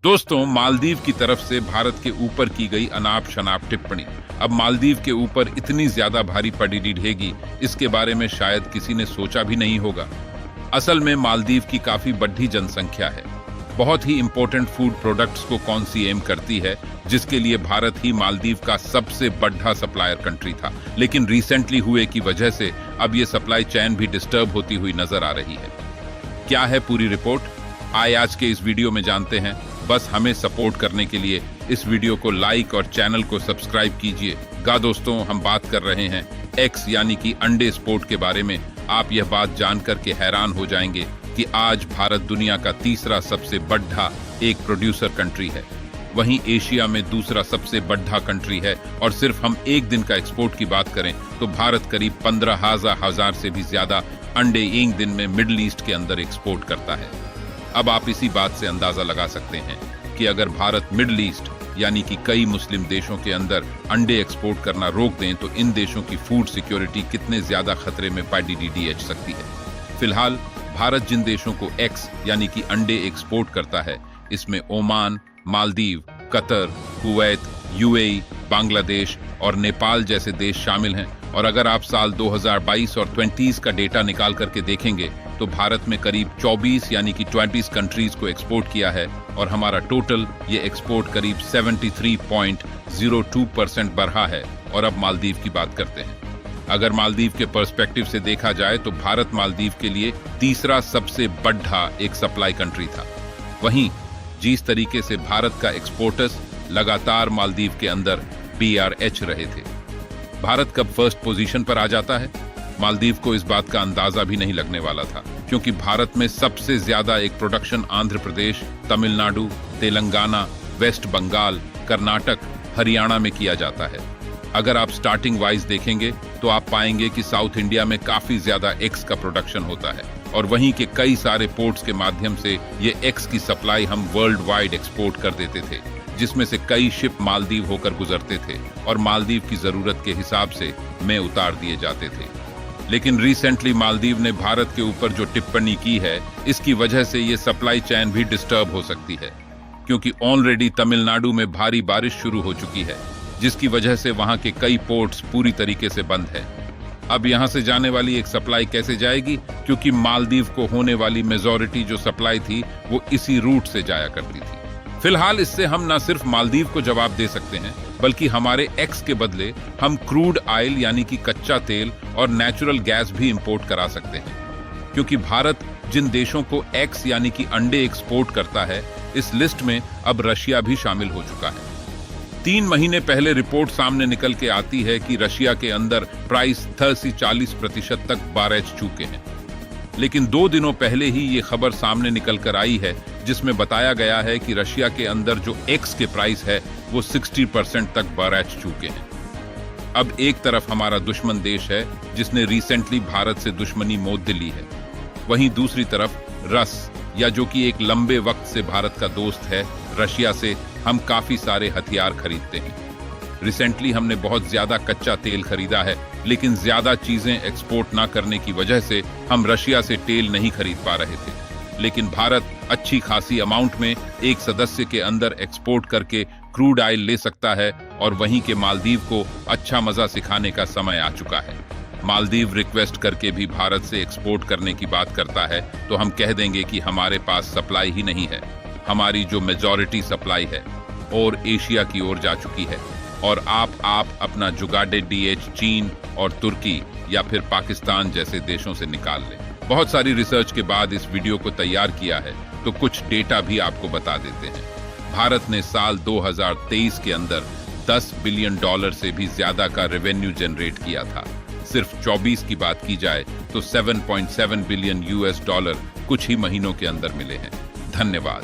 दोस्तों, मालदीव की तरफ से भारत के ऊपर की गई अनाप शनाप टिप्पणी अब मालदीव के ऊपर इतनी ज्यादा भारी पड़ी रहेगी, इसके बारे में शायद किसी ने सोचा भी नहीं होगा। असल में मालदीव की काफी बढ़ी जनसंख्या है। बहुत ही इंपॉर्टेंट फूड प्रोडक्ट्स को कौन सी एम करती है, जिसके लिए भारत ही मालदीव का सबसे बड़ा सप्लायर कंट्री था। लेकिन रिसेंटली हुए की वजह से अब ये सप्लाई चेन भी डिस्टर्ब होती हुई नजर आ रही है। क्या है पूरी रिपोर्ट, आइए आज के इस वीडियो में जानते हैं। बस हमें सपोर्ट करने के लिए इस वीडियो को लाइक और चैनल को सब्सक्राइब कीजिए। दोस्तों, हम बात कर रहे हैं एक्स यानी कि अंडे स्पोर्ट के बारे में। आप यह बात जानकर के हैरान हो जाएंगे कि आज भारत दुनिया का तीसरा सबसे बड़ा एक प्रोड्यूसर कंट्री है, वहीं एशिया में दूसरा सबसे बड़ा कंट्री है। और सिर्फ हम एक दिन का एक्सपोर्ट की बात करें तो भारत करीब 15,000 से भी ज्यादा अंडे एक दिन में मिडिल ईस्ट के अंदर एक्सपोर्ट करता है। अब आप इसी बात से अंदाजा लगा सकते हैं कि अगर भारत मिडिल ईस्ट यानी कि कई मुस्लिम देशों के अंदर अंडे एक्सपोर्ट करना रोक दें तो इन देशों की फूड सिक्योरिटी कितने ज्यादा खतरे में पड़ सकती है। फिलहाल भारत जिन देशों को एक्स यानी कि अंडे एक्सपोर्ट करता है, इसमें Oman, Maldives, Qatar, Kuwait, UAE, Bangladesh और नेपाल जैसे देश शामिल हैं। और अगर आप साल 2022 और 20 का डेटा निकाल करके देखेंगे तो भारत में करीब 24 यानी कि 20 कंट्रीज को एक्सपोर्ट किया है और हमारा टोटल ये एक्सपोर्ट करीब 73.02% बढ़ा है। और अब मालदीव की बात करते हैं। अगर मालदीव के पर्सपेक्टिव से देखा जाए तो भारत मालदीव के लिए तीसरा सबसे बड़ा एक सप्लाई कंट्री था। वहीं जिस तरीके से भारत का एक्सपोर्टर्स लगातार मालदीव के अंदर BRH रहे थे, भारत कब फर्स्ट पोजीशन पर आ जाता है, मालदीव को इस बात का अंदाजा भी नहीं लगने वाला था। क्योंकि भारत में सबसे ज्यादा एक प्रोडक्शन आंध्र प्रदेश, तमिलनाडु, तेलंगाना, वेस्ट बंगाल, कर्नाटक, हरियाणा में किया जाता है। अगर आप स्टार्टिंग वाइज देखेंगे तो आप पाएंगे कि साउथ इंडिया में काफी ज्यादा एक्स का प्रोडक्शन होता है और वहीं के कई सारे पोर्ट्स के माध्यम से ये एक्स की सप्लाई हम वर्ल्ड वाइड एक्सपोर्ट कर देते थे, जिसमें से कई शिप मालदीव होकर गुजरते थे और मालदीव की जरूरत के हिसाब से में उतार दिए जाते थे। लेकिन रिसेंटली मालदीव ने भारत के ऊपर जो टिप्पणी की है, इसकी वजह से ये सप्लाई चेन भी डिस्टर्ब हो सकती है। क्योंकि ऑलरेडी तमिलनाडु में भारी बारिश शुरू हो चुकी है, जिसकी वजह से वहां के कई पोर्ट्स पूरी तरीके से बंद है। अब यहां से जाने वाली एक सप्लाई कैसे जाएगी, क्योंकि मालदीव को होने वाली मेजॉरिटी जो सप्लाई थी वो इसी रूट से जाया करती थी। फिलहाल इससे हम न सिर्फ मालदीव को जवाब दे सकते हैं, बल्कि हमारे एक्स के बदले हम क्रूड ऑयल यानी कि कच्चा तेल और नेचुरल गैस भी इंपोर्ट करा सकते हैं। क्योंकि भारत जिन देशों को एक्स यानी कि अंडे एक्सपोर्ट करता है, इस लिस्ट में अब रशिया भी शामिल हो चुका है। 3 महीने पहले रिपोर्ट सामने निकल के आती है कि रशिया के अंदर प्राइस 30-40% तक बढ़ चुके हैं। लेकिन 2 दिनों पहले ही ये खबर सामने निकल कर आई है, जिसमें बताया गया है कि रशिया के अंदर जो एक्स के प्राइस है वो 60% तक बढ़ चुके हैं। अब एक तरफ हमारा दुश्मन देश है जिसने रिसेंटली भारत से दुश्मनी मोद ली है, वहीं दूसरी तरफ रस या जो कि एक लंबे वक्त से भारत का दोस्त है, रशिया से हम काफी सारे हथियार खरीदते हैं। रिसेंटली हमने बहुत ज्यादा कच्चा तेल खरीदा है, लेकिन ज्यादा चीजें एक्सपोर्ट ना करने की वजह से हम रशिया से तेल नहीं खरीद पा रहे थे। लेकिन भारत अच्छी खासी अमाउंट में एक सदस्य के अंदर एक्सपोर्ट करके क्रूड ऑयल ले सकता है और वहीं के मालदीव को अच्छा मजा सिखाने का समय आ चुका है। मालदीव रिक्वेस्ट करके भी भारत से एक्सपोर्ट करने की बात करता है तो हम कह देंगे कि हमारे पास सप्लाई ही नहीं है। हमारी जो मेजॉरिटी सप्लाई है और एशिया की ओर जा चुकी है और आप अपना जुगाड़े DH चीन और तुर्की या फिर पाकिस्तान जैसे देशों से निकाल लें। बहुत सारी रिसर्च के बाद इस वीडियो को तैयार किया है तो कुछ डेटा भी आपको बता देते हैं। भारत ने साल 2023 के अंदर $10 बिलियन से भी ज्यादा का रेवेन्यू जनरेट किया था। सिर्फ 24 की बात की जाए तो $7.7 बिलियन कुछ ही महीनों के अंदर मिले हैं। धन्यवाद।